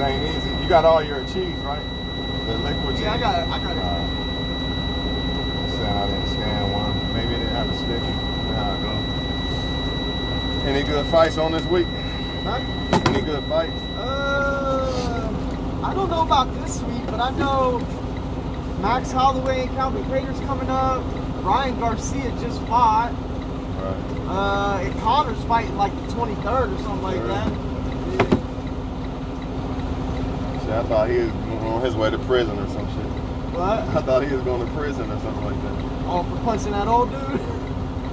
ain't easy. You got all your cheese, right? The liquid cheese? Yeah, I got it. Saying I didn't scan one. Maybe it didn't have a sticky. Nah, go. Any good fights on this week? Huh? Any good fights? I don't know about this week, but I know Max Holloway and Calvin Kattar's coming up. Ryan Garcia just fought. Right. And Connor's fighting like the 23rd or something like that. See, I thought he was on his way to prison or some shit. What? I thought he was going to prison or something like that. Oh, for punching that old dude?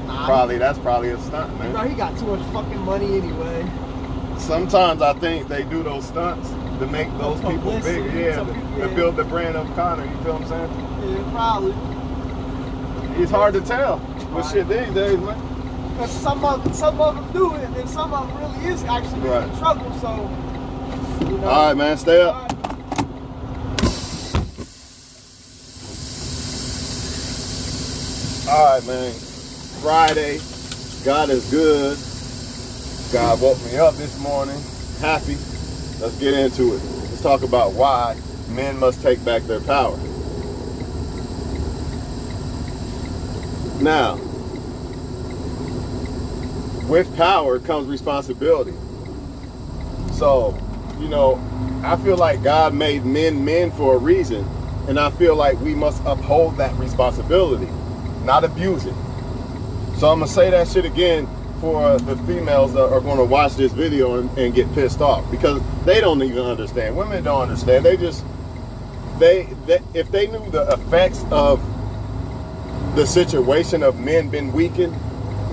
Nah, That's probably a stunt, man. Bro, he got too much fucking money anyway. Sometimes I think they do those stunts to make those people big, to build the brand of Conor. You feel what I'm saying? Yeah, probably. It's hard to tell with shit these days, man. Because some of them do it, and then some of them really is actually in trouble. So, you know. All right, man, stay up. All right, man. Friday, God is good. God woke me up this morning, happy. Let's get into it. Let's talk about why men must take back their power. Now, with power comes responsibility. So, you know, I feel like God made men for a reason, and I feel like we must uphold that responsibility, not abuse it. So I'm gonna say that shit again for the females that are gonna watch this video and get pissed off, because they don't even understand. Women don't understand. They if they knew the effects of the situation of men being weakened,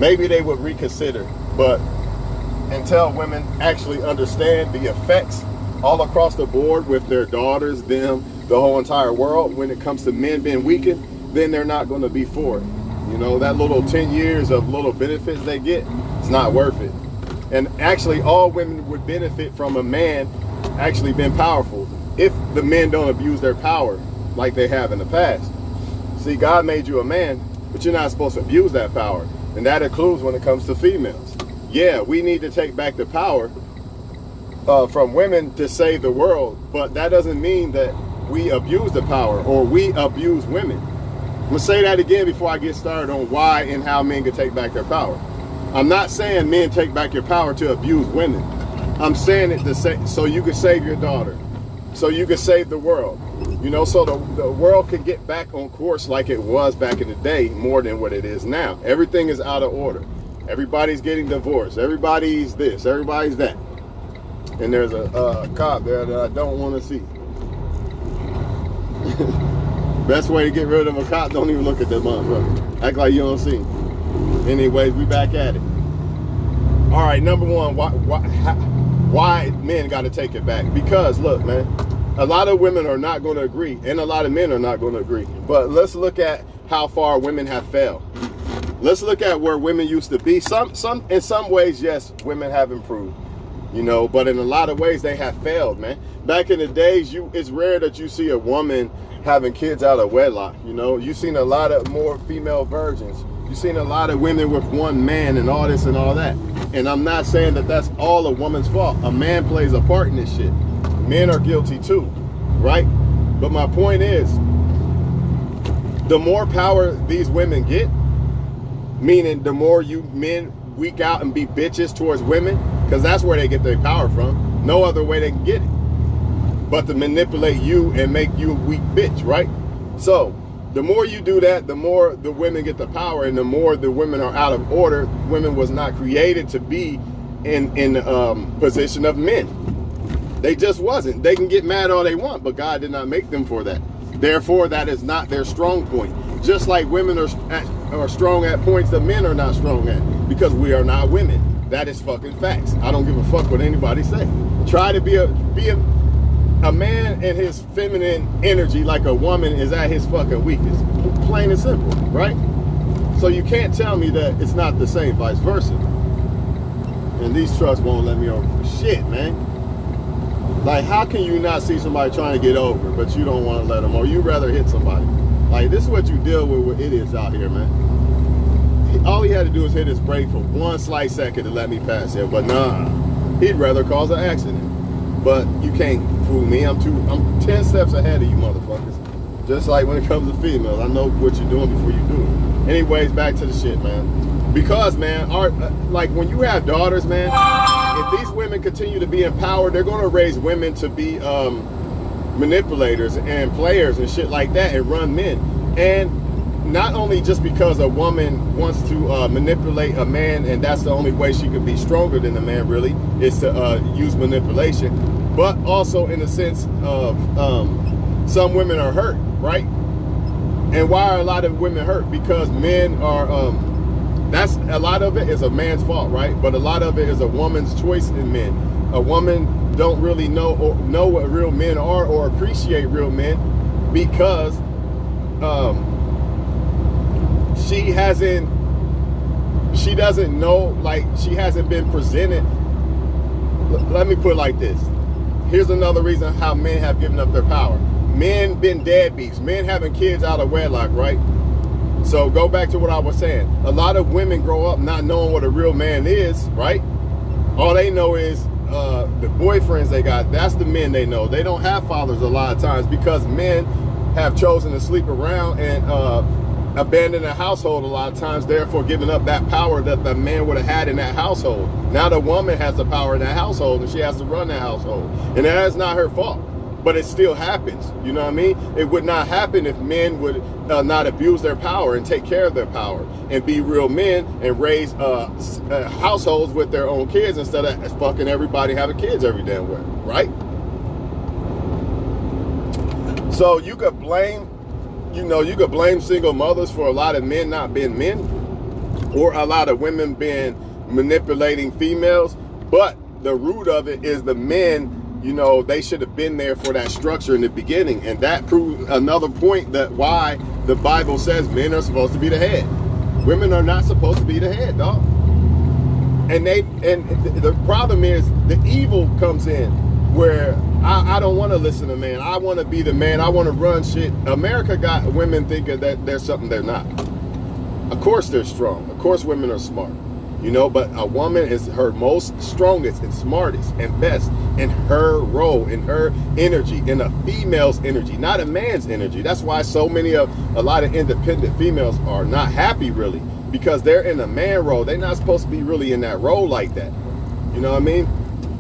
maybe they would reconsider. But until women actually understand the effects all across the board with their daughters, them, the whole entire world, when it comes to men being weakened, then they're not going to be for it. You know, that little 10 years of little benefits they get, it's not worth it. And actually, all women would benefit from a man actually being powerful if the men don't abuse their power like they have in the past. See, God made you a man, but you're not supposed to abuse that power. And that includes when it comes to females. Yeah, we need to take back the power from women to save the world, but that doesn't mean that we abuse the power or we abuse women. I'm gonna say that again before I get started on why and how men can take back their power. I'm not saying men take back your power to abuse women. I'm saying it to say so you can save your daughter, so you can save the world. You know, so the world can get back on course like it was back in the day more than what it is now. Everything is out of order. Everybody's getting divorced. Everybody's this, everybody's that. And there's a cop there that I don't want to see. Best way to get rid of a cop, don't even look at that motherfucker. Act like you don't see him. Anyways, we back at it. All right, number one, why men got to take it back? Because, look, man, a lot of women are not going to agree, and a lot of men are not going to agree. But let's look at how far women have failed. Let's look at where women used to be. In some ways, yes, women have improved, you know, but in a lot of ways they have failed, man. Back in the days, it's rare that you see a woman having kids out of wedlock. You know, you've seen a lot of more female virgins. You've seen a lot of women with one man and all this and all that. And I'm not saying that that's all a woman's fault. A man plays a part in this shit. Men are guilty too, right? But my point is, the more power these women get, meaning the more you men weak out and be bitches towards women, because that's where they get their power from. No other way they can get it but to manipulate you and make you a weak bitch, right? So the more you do that, the more the women get the power, and the more the women are out of order. Women was not created to be in position of men. They just wasn't. They can get mad all they want, but God did not make them for that. Therefore, that is not their strong point. Just like women are strong at points that men are not strong at, because we are not women. That is fucking facts. I don't give a fuck what anybody say. Try to be a man in his feminine energy like a woman is at his fucking weakest. Plain and simple, right? So you can't tell me that it's not the same, vice versa. And these trucks won't let me over for shit, man. Like, how can you not see somebody trying to get over, but you don't want to let them, or you rather hit somebody? Like, this is what you deal with idiots out here, man. All he had to do was hit his brake for one slight second to let me pass him, but nah, he'd rather cause an accident. But you can't fool me. I'm 10 steps ahead of you motherfuckers. Just like when it comes to females, I know what you're doing before you do it. Anyways, back to the shit, man. Because, man, like when you have daughters, man, if these women continue to be empowered, they're going to raise women to be manipulators and players and shit like that and run men. And not only just because a woman wants to manipulate a man and that's the only way she could be stronger than a man really is to use manipulation, but also in the sense of some women are hurt, right? And why are a lot of women hurt? Because men are that's a lot of it is a man's fault, right? But a lot of it is a woman's choice in men. A woman don't really know what real men are or appreciate real men because she doesn't know, like she hasn't been presented. Let me put it like this. Here's another reason how men have given up their power. Men been deadbeats, men having kids out of wedlock, right? So go back to what I was saying. A lot of women grow up not knowing what a real man is, right? All they know is the boyfriends they got. That's the men they know. They don't have fathers a lot of times because men have chosen to sleep around and abandon a household a lot of times, therefore giving up that power that the man would have had in that household. Now the woman has the power in that household and she has to run that household. And that is not her fault, but it still happens. You know what I mean? It would not happen if men would not abuse their power and take care of their power and be real men and raise households with their own kids instead of fucking everybody having kids every damn way, right? So you could blame single mothers for a lot of men not being men or a lot of women being manipulating females. But the root of it is the men, they should have been there for that structure in the beginning. And that proves another point that why the Bible says men are supposed to be the head. Women are not supposed to be the head, dog. And the problem is the evil comes in where I don't want to listen to man. I want to be the man. I want to run shit. America got women thinking that there's something they're not. Of course they're strong. Of course women are smart. But a woman is her most strongest and smartest and best in her role, in her energy, in a female's energy, not a man's energy. That's why a lot of independent females are not happy really, because they're in a man role. They're not supposed to be really in that role like that. You know what I mean?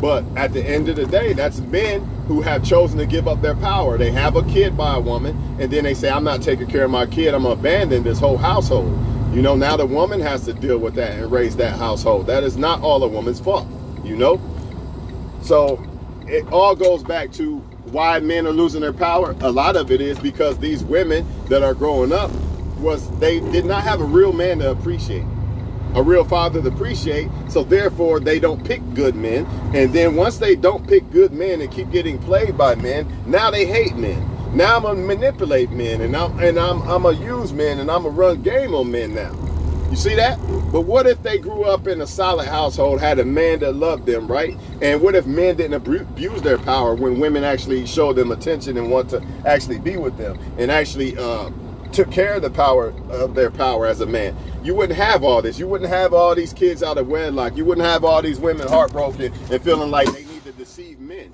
But at the end of the day, that's men who have chosen to give up their power. They have a kid by a woman, and then they say, I'm not taking care of my kid. I'm going to abandon this whole household. Now the woman has to deal with that and raise that household. That is not all a woman's fault, So it all goes back to why men are losing their power. A lot of it is because these women that are growing up, they did not have a real man to appreciate. A real father to appreciate, so therefore they don't pick good men. And then once they don't pick good men and keep getting played by men, now they hate men. Now I'm gonna manipulate men, and I'm gonna use men, and I'm gonna run game on men now. You see that? But what if they grew up in a solid household, had a man that loved them, right? And what if men didn't abuse their power when women actually showed them attention and want to actually be with them and actually took care of their power as a man? You wouldn't have all this. You wouldn't have all these kids out of wedlock. You wouldn't have all these women heartbroken and feeling like they need to deceive men.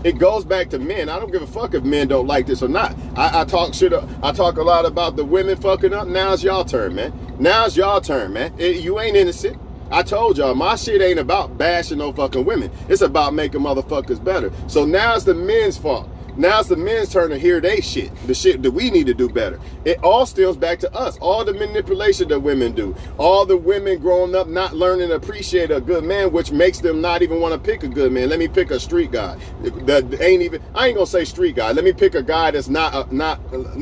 It goes back to men. I don't give a fuck if men don't like this or not. I talk shit. I talk a lot about the women fucking up. Now it's y'all turn, man. Now it's y'all turn, man. You ain't innocent. I told y'all, my shit ain't about bashing no fucking women. It's about making motherfuckers better. So now it's the men's fault. Now it's the men's turn to hear they shit, the shit that we need to do better. It all stems back to us. All the manipulation that women do. All the women growing up not learning to appreciate a good man, which makes them not even want to pick a good man. Let me pick a street guy. I ain't gonna say street guy. Let me pick a guy that's not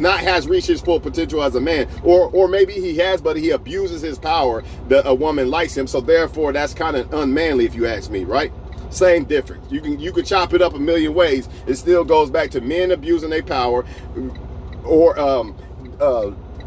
has reached his full potential as a man. Or maybe he has, but he abuses his power that a woman likes him. So therefore that's kind of unmanly if you ask me, right? Same difference. You can chop it up a million ways. It still goes back to men abusing their power or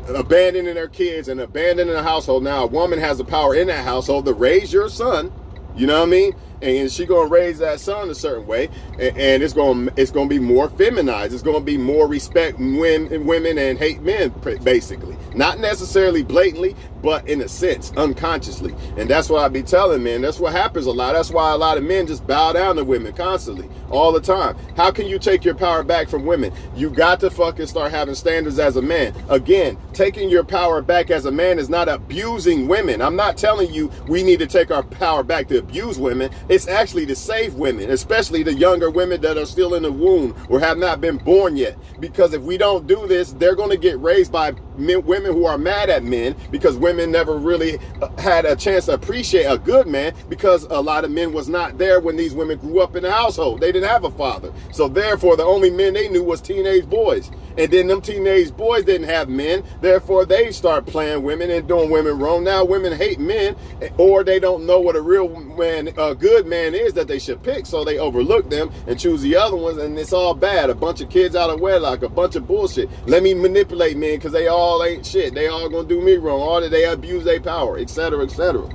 abandoning their kids and abandoning a household. Now a woman has the power in that household to raise your son, you know what I mean? and she gonna raise that son a certain way, and it's gonna be more feminized. It's gonna be more respect women and hate men, basically. Not necessarily blatantly, but in a sense, unconsciously. And that's what I be telling men. That's what happens a lot. That's why a lot of men just bow down to women constantly, all the time. How can you take your power back from women? You got to fucking start having standards as a man. Again, taking your power back as a man is not abusing women. I'm not telling you we need to take our power back to abuse women. It's actually to save women, especially the younger women that are still in the womb or have not been born yet. Because if we don't do this, they're going to get raised by women who are mad at men, because women never really had a chance to appreciate a good man, because a lot of men was not there when these women grew up in the household. They didn't have a father. So therefore, the only men they knew was teenage boys. And then them teenage boys didn't have men. Therefore, they start playing women and doing women wrong. Now women hate men, or they don't know what a real man, a good man is that they should pick. So they overlook them and choose the other ones. And it's all bad. A bunch of kids out of wedlock, a bunch of bullshit. Let me manipulate men because they all ain't shit. They all gonna do me wrong. All that they abuse their power, etc., etc.,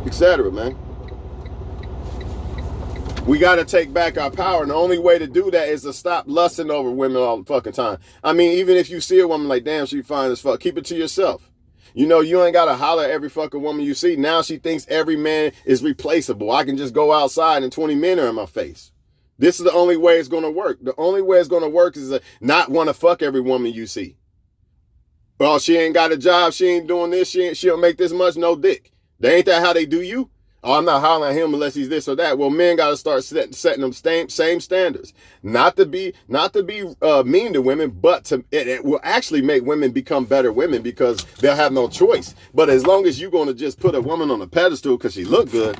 etc., man. We got to take back our power, and the only way to do that is to stop lusting over women all the fucking time. I mean, even if you see a woman like, damn, she fine as fuck, keep it to yourself. You know, you ain't got to holler at every fucking woman you see. Now she thinks every man is replaceable. I can just go outside and 20 men are in my face. This is the only way it's going to work. The only way it's going to work is to not want to fuck every woman you see. Well, she ain't got a job. She ain't doing this. She don't make this much. No dick. They ain't that how they do you? Oh, I'm not hollering at him unless he's this or that. Well, men got to start setting them same standards. Not to be mean to women, but it will actually make women become better women, because they'll have no choice. But as long as you're going to just put a woman on a pedestal because she look good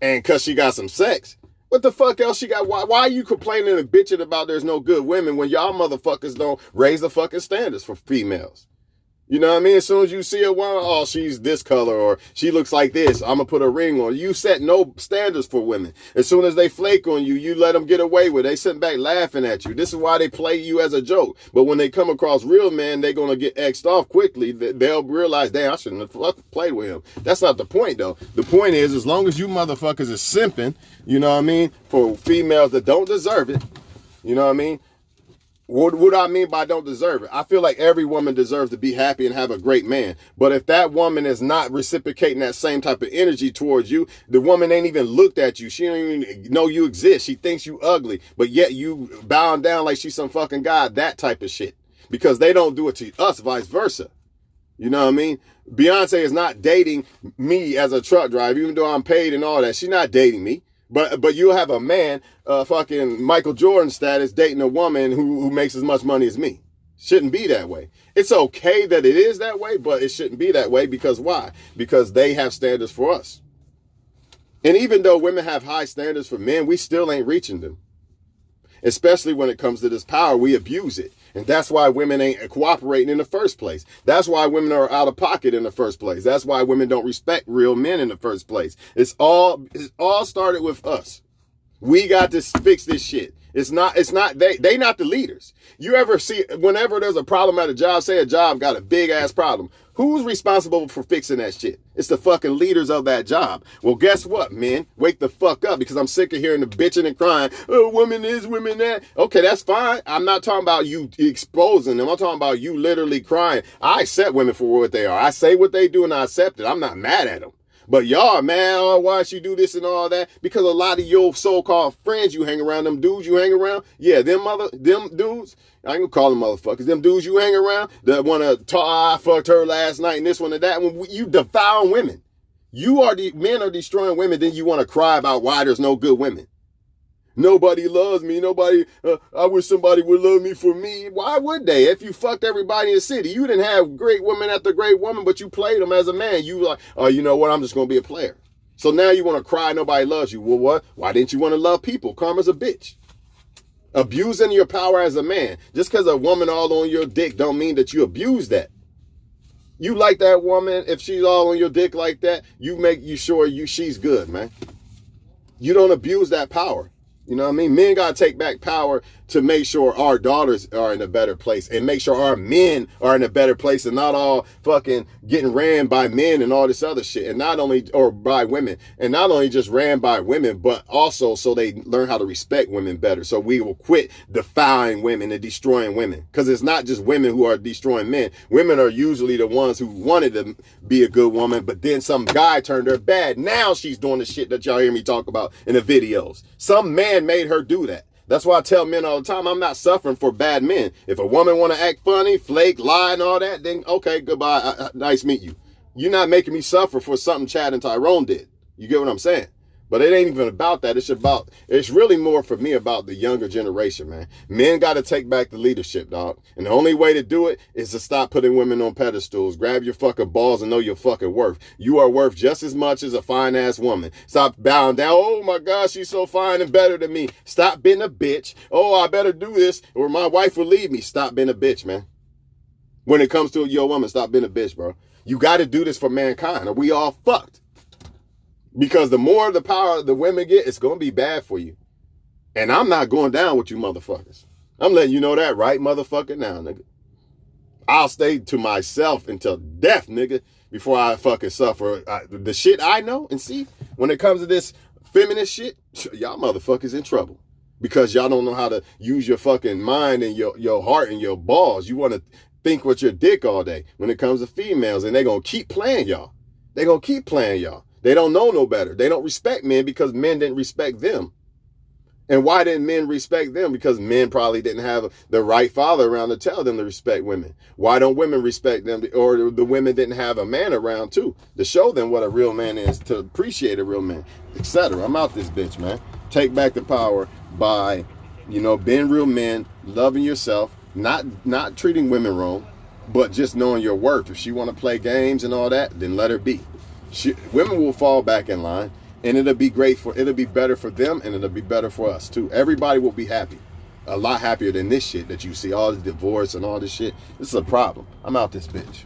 and because she got some sex, what the fuck else she got? Why are you complaining and bitching about there's no good women when y'all motherfuckers don't raise the fucking standards for females? You know what I mean? As soon as you see a woman, oh, she's this color, or she looks like this, I'm going to put a ring on. You set no standards for women. As soon as they flake on you, you let them get away with it. They sit back laughing at you. This is why they play you as a joke. But when they come across real men, they're going to get X'd off quickly. They'll realize, damn, I shouldn't have played with him. That's not the point, though. The point is, as long as you motherfuckers is simping, you know what I mean, for females that don't deserve it, you know what I mean? What do I mean by don't deserve it? I feel like every woman deserves to be happy and have a great man. But if that woman is not reciprocating that same type of energy towards you, the woman ain't even looked at you. She don't even know you exist. She thinks you ugly, but yet you bowing down like she's some fucking god, that type of shit. Because they don't do it to us, vice versa. You know what I mean? Beyonce is not dating me as a truck driver, even though I'm paid and all that. She's not dating me. But you'll have a man, fucking Michael Jordan status, dating a woman who makes as much money as me. Shouldn't be that way. It's okay that it is that way, but it shouldn't be that way. Because why? Because they have standards for us. And even though women have high standards for men, we still ain't reaching them. Especially when it comes to this power, we abuse it. And that's why women ain't cooperating in the first place. That's why women are out of pocket in the first place. That's why women don't respect real men in the first place. It's all started with us. We got to fix this shit. They not the leaders. You ever see, whenever there's a problem at a job, say a job got a big ass problem, who's responsible for fixing that shit? It's the fucking leaders of that job. Well, guess what, men? Wake the fuck up, because I'm sick of hearing the bitching and crying. Oh, women this, women that. Okay, that's fine. I'm not talking about you exposing them. I'm talking about you literally crying. I accept women for what they are. I say what they do and I accept it. I'm not mad at them. But y'all, man, oh, why she do this and all that? Because a lot of your so-called friends you hang around, them dudes you hang around, yeah, them dudes, I ain't gonna call them motherfuckers, them dudes you hang around that want to talk, I fucked her last night and this one and that one, you defile women. Men are destroying women, then you want to cry about why there's no good women. Nobody loves me. I wish somebody would love me for me. Why would they? If you fucked everybody in the city, you didn't have great woman after great woman, but you played them as a man. You like, oh, you know what? I'm just going to be a player. So now you want to cry nobody loves you. Well, what? Why didn't you want to love people? Karma's a bitch. Abusing your power as a man. Just because a woman all on your dick don't mean that you abuse that. You like that woman, if she's all on your dick like that, you make you sure she's good, man. You don't abuse that power. You know what I mean? Men got to take back power to make sure our daughters are in a better place and make sure our men are in a better place and not all fucking getting ran by men and all this other shit. And not only, or by women, and not only just ran by women, but also so they learn how to respect women better. So we will quit defying women and destroying women. Because it's not just women who are destroying men. Women are usually the ones who wanted to be a good woman, but then some guy turned her bad. Now she's doing the shit that y'all hear me talk about in the videos. Some man made her do that. That's why I tell men all the time, I'm not suffering for bad men. If a woman want to act funny, flake, lie, and all that, then okay, goodbye. Nice meet you. You're not making me suffer for something Chad and Tyrone did. You get what I'm saying? But it ain't even about that. It's really more for me about the younger generation, man. Men got to take back the leadership, dog. And the only way to do it is to stop putting women on pedestals. Grab your fucking balls and know your fucking worth. You are worth just as much as a fine ass woman. Stop bowing down. Oh my God, she's so fine and better than me. Stop being a bitch. Oh, I better do this or my wife will leave me. Stop being a bitch, man. When it comes to your woman, stop being a bitch, bro. You got to do this for mankind or we all fucked. Because the more the power the women get, it's going to be bad for you. And I'm not going down with you motherfuckers. I'm letting you know that right motherfucker now, nigga. I'll stay to myself until death, nigga, before I fucking suffer. The shit I know and see, when it comes to this feminist shit, y'all motherfuckers in trouble. Because y'all don't know how to use your fucking mind and your heart and your balls. You want to think with your dick all day when it comes to females. And they're going to keep playing y'all. They're going to keep playing y'all. They don't know no better. They don't respect men because men didn't respect them. And why didn't men respect them? Because men probably didn't have the right father around to tell them to respect women. Why don't women respect them? Or the women didn't have a man around too to show them what a real man is, to appreciate a real man, etc. I'm out this bitch, man. Take back the power by, being real men, loving yourself, not treating women wrong, but just knowing your worth. If she want to play games and all that, then let her be. Women will fall back in line, and it'll be better for them, and it'll be better for us too. Everybody will be happy, a lot happier than this shit that you see, all the divorce and all this shit. This is a problem. I'm out this bitch.